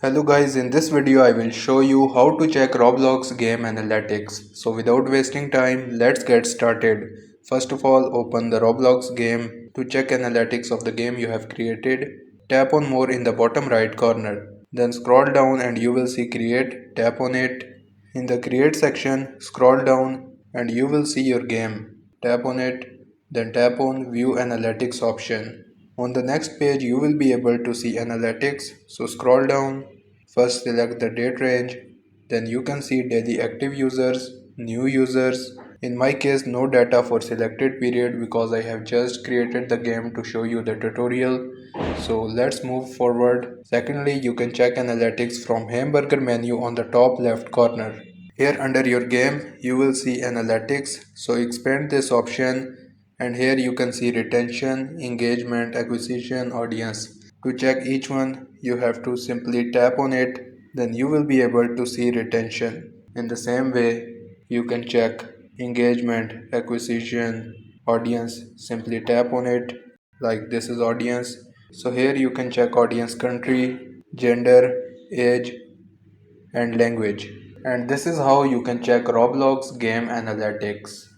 Hello guys, in this video I will show you how to check Roblox game analytics. So without wasting time, let's get started. First of all, open the Roblox game. To check analytics of the game you have created, tap on more in the bottom right corner. Then scroll down and you will see create, tap on it. In the create section, scroll down and you will see your game. Tap on it, then tap on view analytics option. On the next page, you will be able to see analytics. So scroll down, first select the date range, then you can see daily active users, new users. In my case, no data for selected period because I have just created the game to show you the tutorial. So let's move forward. Secondly, you can check analytics from hamburger menu on the top left corner. Here under your game, you will see analytics. So expand this option and here you can see retention, engagement, acquisition, audience. To check each one, you have to simply tap on it. Then you will be able to see retention. In the same way, you can check engagement, acquisition, audience. Simply tap on it like this is audience. So here you can check audience country, gender, age, and language. And this is how you can check Roblox game analytics.